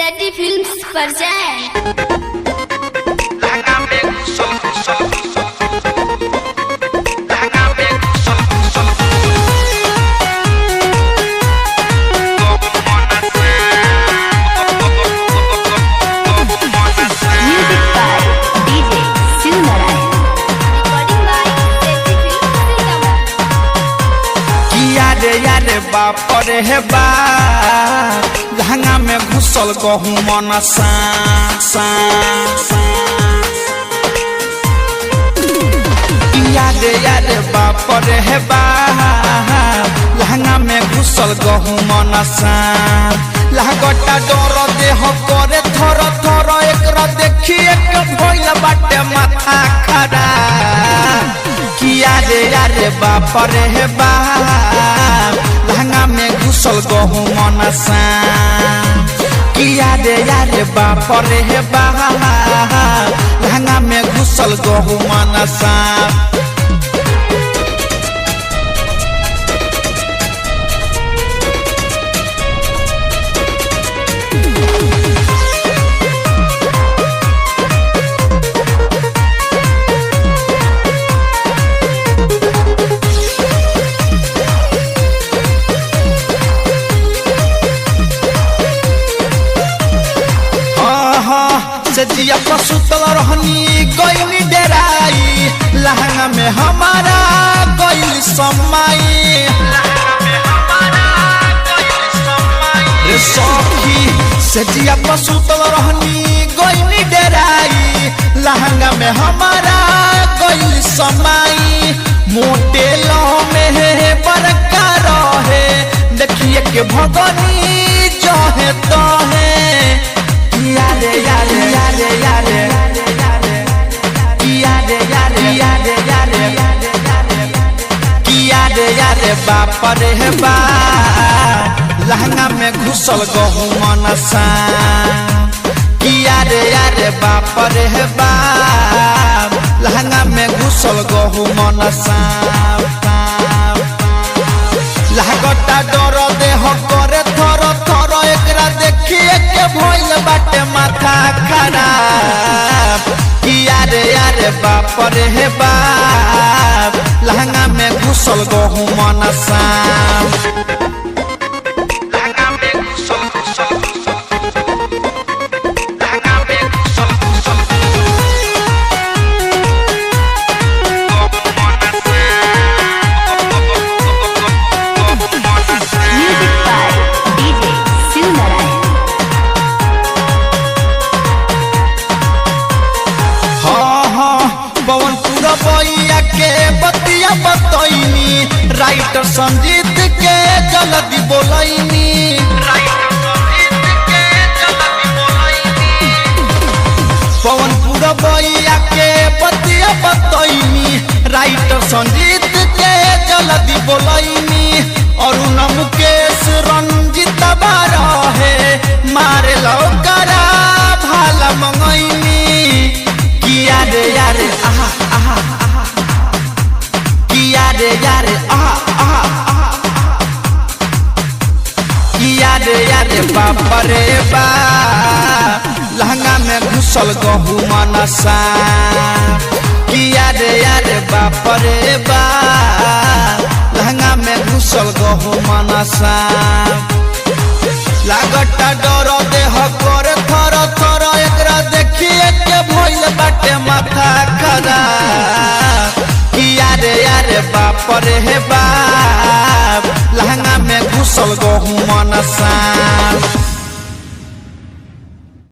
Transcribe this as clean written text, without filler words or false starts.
सेटी फिल्म्स पर जाएं। बाप रे बा लहंगा में घुसल गहू मन याद बाप रे बा लहंगा में घुसल गहू मन लगटा डर देह करे थर थर एक देखिए भइल बाटे माथा खराब किया रे बाप रे बा लहंगा में घुसल गहू मन किया रे बाप रे बा लहंगा में घुसल गहू मन जिया पसुतल रहनी गईनी डेराई लहंगा में हमारा गईल समाई रे सखी से जिया पसुतल रहनी गईनी डेराई लहंगा में हमारा गईल समाई मोटे में बरका रहे देखिए के भगनी जो है तो है बाप रे बा लहंगा में घुसल गहू मन किया रे बाप रे बा लहंगा में घुसल गहू मन लगटा डर देह करे थर थर एकरा देखिए के भइल बाटे माथा खराब किया रे बाप रे बा लहंगा में घुसल गहू मन बइया के बतिया बतैनी राइटर संजीत के जल्दी बोलैनी पवनपुर बइया के बतिया बतैनी राइटर संजीत के जल्दी बोलैनी अरुण मुकेश रंजित बारा है मारे लौकरा भाला मंगैनी किया रे आहा रे बाप रे बा लहंगा में घुसल गहू मन किया रे बाप रे बा लहंगा में घुसल गहू मन लगटा डर देह करे थर थर एकरा देखिए के भइल बाटे माथा खराब किया रे बाप रे बा लहंगा में घुसल गहू मन